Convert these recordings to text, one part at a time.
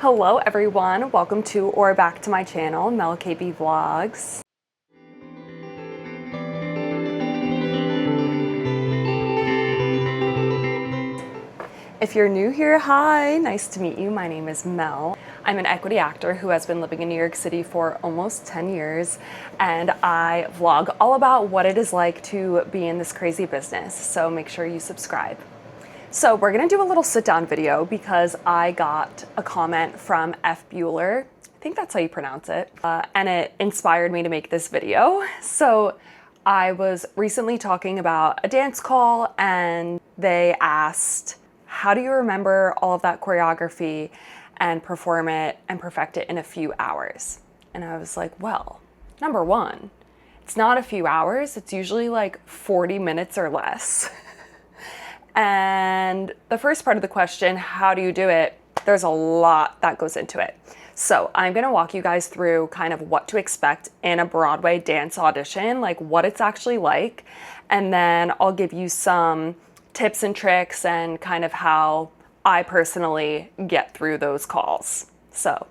Hello everyone, welcome to or back to my channel, MelCabeyVlogs. If you're new here, hi, nice to meet you. My name is Mel. I'm an equity actor who has been living in New York City for almost 10 years, and I vlog all about what it is like to be in this crazy business, so make sure you subscribe. So we're gonna do a little sit-down video because I got a comment from F. Bueller, I think that's how you pronounce it, and it inspired me to make this video. So I was recently talking about a dance call and they asked, how do you remember all of that choreography and perform it and perfect it in a few hours? And I was like, well, number one, it's not a few hours, it's usually like 40 minutes or less. And the first part of the question, how do you do it? There's a lot that goes into it. So I'm gonna walk you guys through kind of what to expect in a Broadway dance audition, like what it's actually like. And then I'll give you some tips and tricks and kind of how I personally get through those calls. So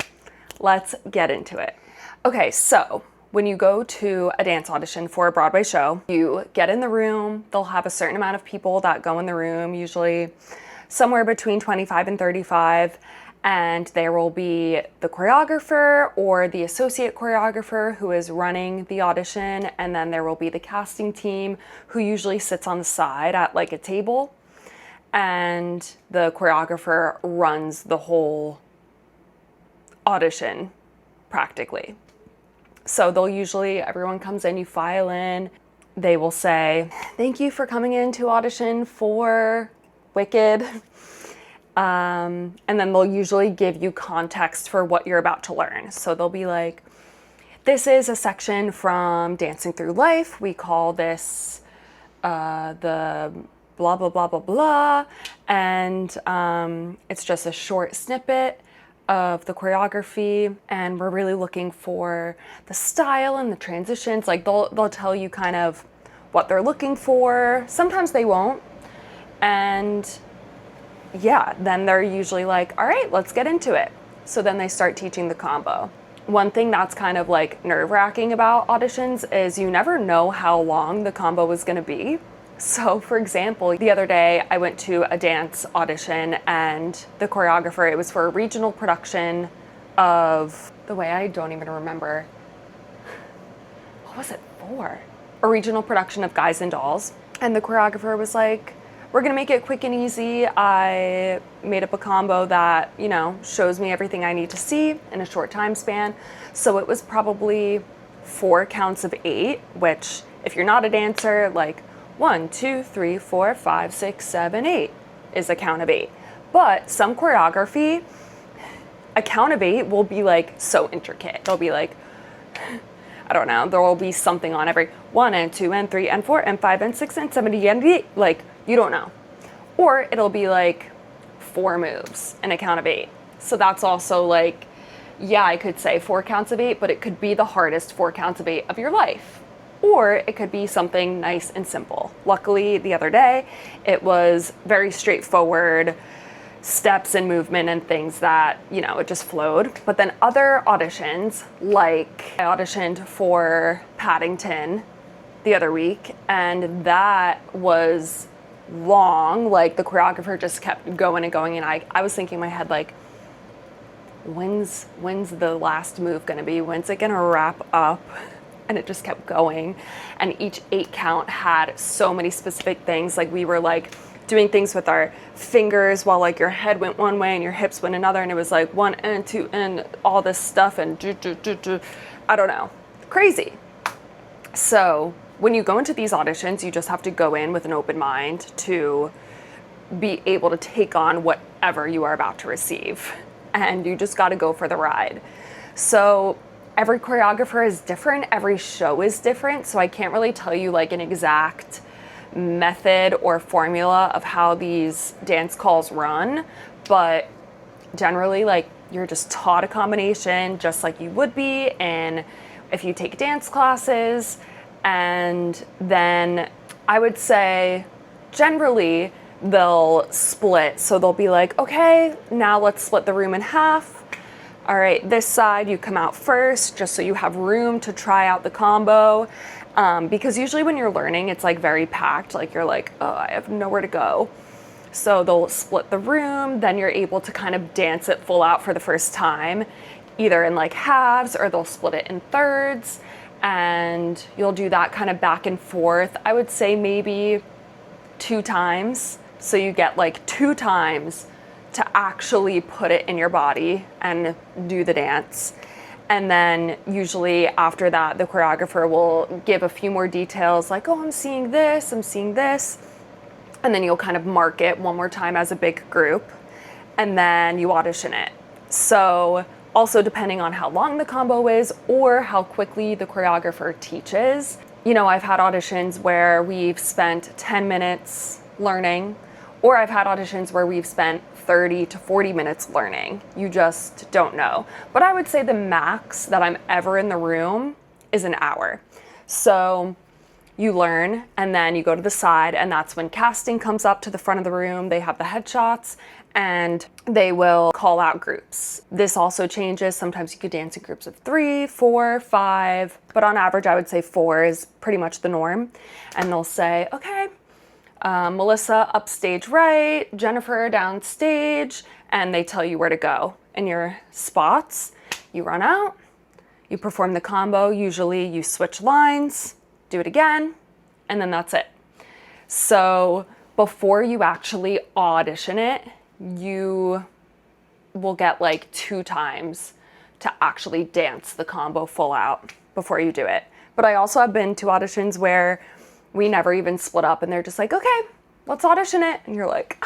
let's get into it. Okay, so when you go to a dance audition for a Broadway show, you get in the room, they'll have a certain amount of people that go in the room, usually somewhere between 25 and 35, and there will be the choreographer or the associate choreographer who is running the audition, and then there will be the casting team who usually sits on the side at like a table, and the choreographer runs the whole audition practically. So they'll usually, everyone comes in, you file in, they will say, thank you for coming in to audition for Wicked. And then they'll usually give you context for what you're about to learn. So they'll be like, this is a section from Dancing Through Life. We call this the blah, blah, blah, blah, blah. And it's just a short snippet of the choreography, and we're really looking for the style and the transitions. Like they'll tell you kind of what they're looking for. Sometimes they won't. And yeah, then they're usually like, all right, let's get into it. So then they start teaching the combo. One thing that's kind of like nerve-wracking about auditions is you never know how long the combo is gonna be. So for example, the other day I went to a dance audition and the choreographer, it was for a regional production of, I don't even remember. What was it for? A regional production of Guys and Dolls. And the choreographer was like, we're gonna make it quick and easy. I made up a combo that, you know, shows me everything I need to see in a short time span. So it was probably 4 counts of 8, which if you're not a dancer, like 1, 2, 3, 4, 5, 6, 7, 8 is a count of 8. But some choreography, a count of 8 will be like so intricate. They'll be like, I don't know, there will be something on every 1 and 2 and 3 and 4 and 5 and 6 and 7 and 8, like you don't know. Or it'll be like 4 moves in a count of 8. So that's also like, yeah, I could say 4 counts of 8, but it could be the hardest 4 counts of 8 of your life. Or it could be something nice and simple. Luckily, the other day, it was very straightforward steps and movement and things that, you know, it just flowed. But then other auditions, like I auditioned for Paddington the other week, and that was long. Like the choreographer just kept going and going, and I was thinking in my head, like, when's the last move gonna be? When's it gonna wrap up? And it just kept going, and each 8 count had so many specific things. Like we were like doing things with our fingers while like your head went one way and your hips went another, and it was like 1 and 2 and all this stuff and I don't know, crazy. So when you go into these auditions, you just have to go in with an open mind to be able to take on whatever you are about to receive, and you just got to go for the ride. So every choreographer is different, every show is different, so I can't really tell you like an exact method or formula of how these dance calls run, but generally like you're just taught a combination just like you would be in if you take dance classes. And then I would say generally they'll split, so they'll be like, okay, now let's split the room in half. All right, this side you come out first just so you have room to try out the combo. Because usually when you're learning, it's like very packed, like you're like, oh, I have nowhere to go. So they'll split the room, then you're able to kind of dance it full out for the first time, either in like halves or they'll split it in thirds, and you'll do that kind of back and forth. I would say maybe 2 times. So you get like 2 times to actually put it in your body and do the dance. And then usually after that, the choreographer will give a few more details like, oh, I'm seeing this, I'm seeing this. And then you'll kind of mark it one more time as a big group, and then you audition it. So also depending on how long the combo is or how quickly the choreographer teaches. You know, I've had auditions where we've spent 10 minutes learning, or I've had auditions where we've spent 30 to 40 minutes learning. You just don't know. But I would say the max that I'm ever in the room is an hour. So you learn and then you go to the side, and that's when casting comes up to the front of the room. They have the headshots and they will call out groups. This also changes. Sometimes you could dance in groups of 3, 4, 5, but on average, I would say 4 is pretty much the norm. And they'll say, okay, Melissa upstage right, Jennifer downstage, and they tell you where to go in your spots. You run out, you perform the combo. Usually you switch lines, do it again, and then that's it. So before you actually audition it, you will get like 2 times to actually dance the combo full out before you do it. But I also have been to auditions where we never even split up and they're just like, okay, let's audition it. And you're like,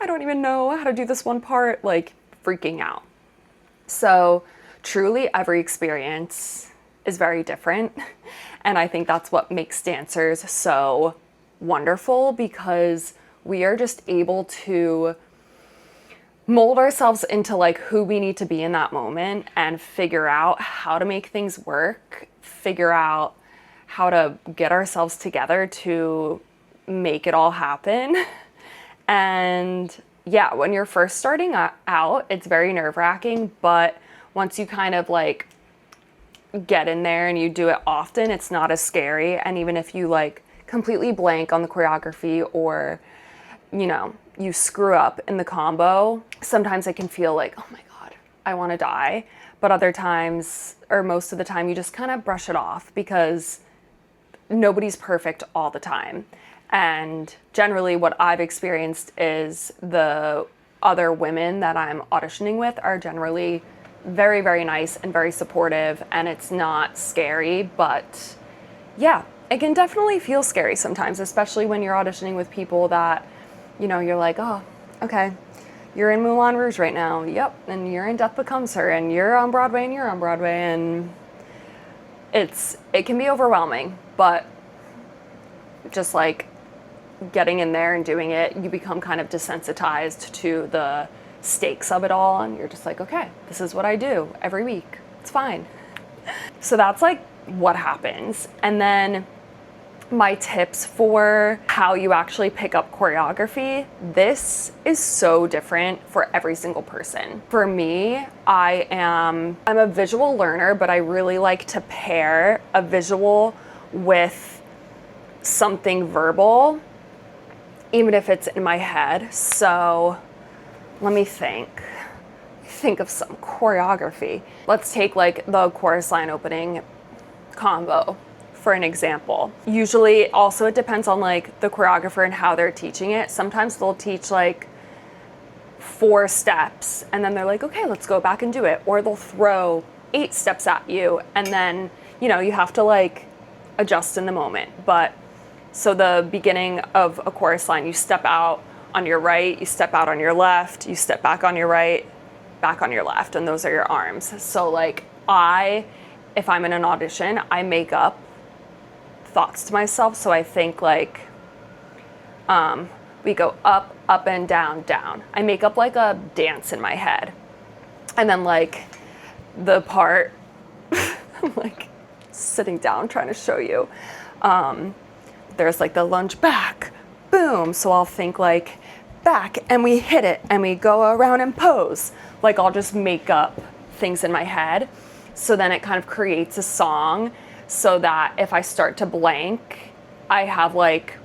I don't even know how to do this one part, like freaking out. So truly every experience is very different. And I think that's what makes dancers so wonderful, because we are just able to mold ourselves into like who we need to be in that moment and figure out how to make things work, figure out how to get ourselves together to make it all happen. And yeah, when you're first starting out, it's very nerve-wracking, but once you kind of like get in there and you do it often, it's not as scary. And even if you like completely blank on the choreography, or you know, you screw up in the combo, sometimes it can feel like, oh my God, I want to die. But other times, or most of the time, you just kind of brush it off, because nobody's perfect all the time. And generally what I've experienced is the other women that I'm auditioning with are generally very, very nice and very supportive, and it's not scary. But yeah, it can definitely feel scary sometimes, especially when you're auditioning with people that, you know, you're like, oh, okay, you're in Moulin Rouge right now. Yep. And you're in Death Becomes Her, and you're on Broadway and you're on Broadway. And it can be overwhelming, but just like getting in there and doing it, you become kind of desensitized to the stakes of it all. And you're just like, okay, this is what I do every week. It's fine. So that's like what happens. And then my tips for how you actually pick up choreography, this is so different for every single person. For me, I'm a visual learner, but I really like to pair a visual with something verbal, even if it's in my head. So let me think of some choreography. Let's take like the chorus line opening combo for an example. Usually also it depends on like the choreographer and how they're teaching it. Sometimes they'll teach like 4 steps and then they're like, okay, let's go back and do it. Or they'll throw 8 steps at you and then, you know, you have to like adjust in the moment. But so the beginning of a chorus line, you step out on your right, you step out on your left, you step back on your right, back on your left, and those are your arms. So like if I'm in an audition, I make up thoughts to myself. So I think like we go up, up and down, down. I make up like a dance in my head. And then like the part, I'm like sitting down trying to show you. There's like the lunge back, boom. So I'll think like back and we hit it and we go around and pose. Like I'll just make up things in my head. So then it kind of creates a song so that if I start to blank, I have like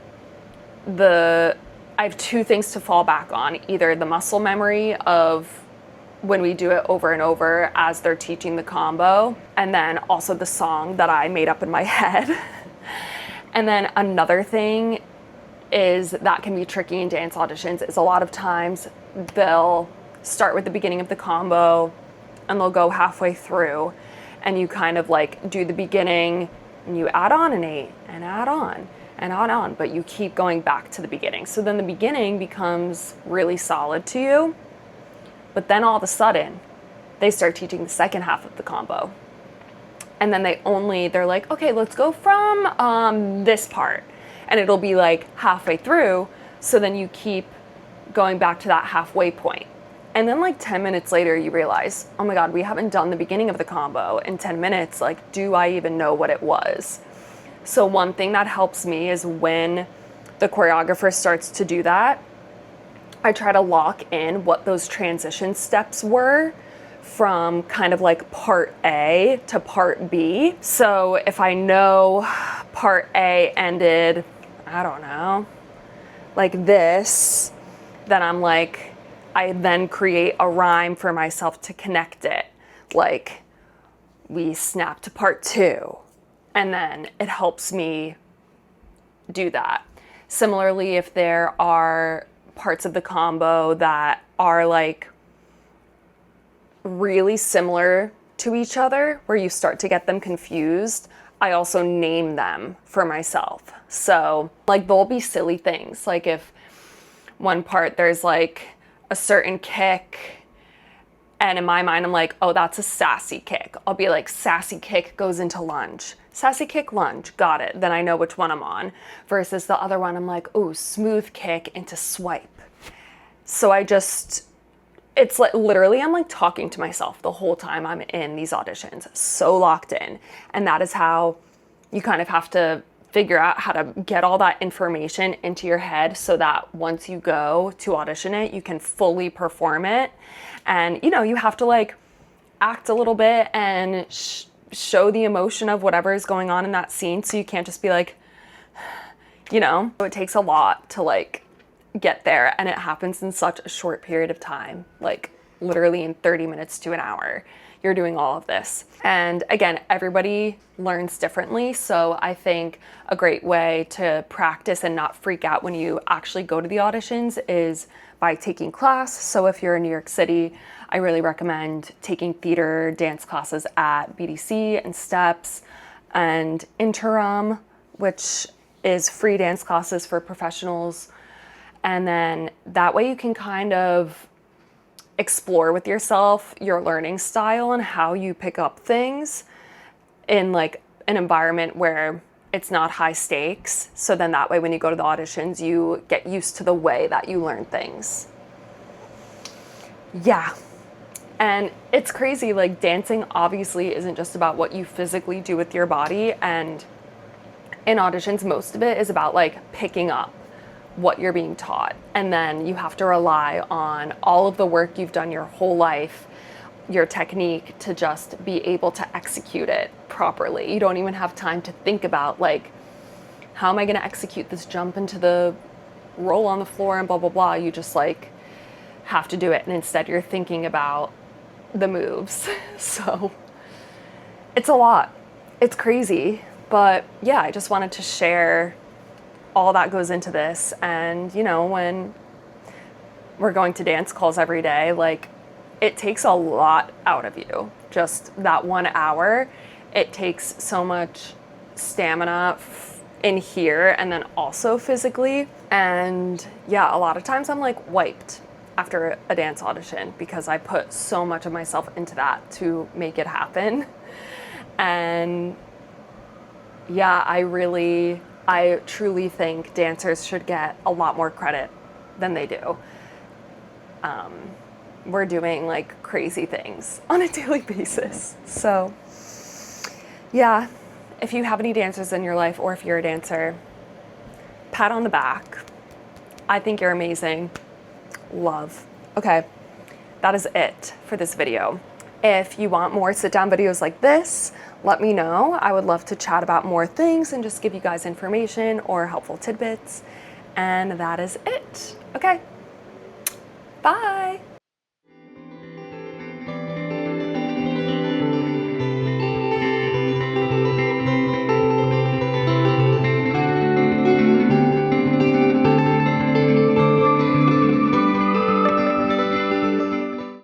I have two things to fall back on, either the muscle memory of when we do it over and over as they're teaching the combo, and then also the song that I made up in my head. And then another thing is that can be tricky in dance auditions is a lot of times they'll start with the beginning of the combo and they'll go halfway through, and you kind of like do the beginning and you add on an 8 and add on and on, but you keep going back to the beginning. So then the beginning becomes really solid to you, but then all of a sudden they start teaching the second half of the combo. And then they're like, okay, let's go from this part. And it'll be like halfway through. So then you keep going back to that halfway point. And then like 10 minutes later, you realize, oh my God, we haven't done the beginning of the combo in 10 minutes. Like, do I even know what it was? So one thing that helps me is when the choreographer starts to do that, I try to lock in what those transition steps were from kind of like part A to part B. So if I know part A ended, I don't know, like this, then I'm like, I then create a rhyme for myself to connect it. Like, we snap to part 2, and then it helps me do that. Similarly, if there are parts of the combo that are like really similar to each other, where you start to get them confused, I also name them for myself. So like there'll be silly things. Like if one part there's like a certain kick, and in my mind I'm like, oh, that's a sassy kick. I'll be like, sassy kick goes into lunge. Sassy kick, lunge, got it. Then I know which one I'm on. Versus the other one, I'm like, oh, smooth kick into swipe. So it's like literally I'm like talking to myself the whole time I'm in these auditions, so locked in. And that is how you kind of have to figure out how to get all that information into your head so that once you go to audition it, you can fully perform it. And, you know, you have to like act a little bit and show the emotion of whatever is going on in that scene. So you can't just be like, you know, it takes a lot to like get there, and it happens in such a short period of time, like literally in 30 minutes to an hour. You're doing all of this. And again, everybody learns differently. So I think a great way to practice and not freak out when you actually go to the auditions is by taking class. So if you're in New York City, I really recommend taking theater dance classes at BDC and Steps and Interim, which is free dance classes for professionals. And then that way you can kind of explore with yourself your learning style and how you pick up things in like an environment where it's not high stakes. So then that way when you go to the auditions, you get used to the way that you learn things. Yeah. And it's crazy, like dancing obviously isn't just about what you physically do with your body. And in auditions, most of it is about like picking up what you're being taught. And then you have to rely on all of the work you've done your whole life, your technique, to just be able to execute it properly. You don't even have time to think about like, how am I going to execute this jump into the roll on the floor and blah, blah, blah. You just like have to do it. And instead you're thinking about the moves. So it's a lot. It's crazy. But yeah, I just wanted to share all that goes into this. And, you know, when we're going to dance calls every day, like it takes a lot out of you. Just that 1 hour, it takes so much stamina in here and then also physically. And yeah, a lot of times I'm like wiped after a dance audition because I put so much of myself into that to make it happen. And yeah, I truly think dancers should get a lot more credit than they do. We're doing like crazy things on a daily basis. So yeah, if you have any dancers in your life or if you're a dancer, pat on the back. I think you're amazing. Love. Okay, that is it for this video. If you want more sit-down videos like this, let me know. I would love to chat about more things and just give you guys information or helpful tidbits. And that is it. Okay, bye.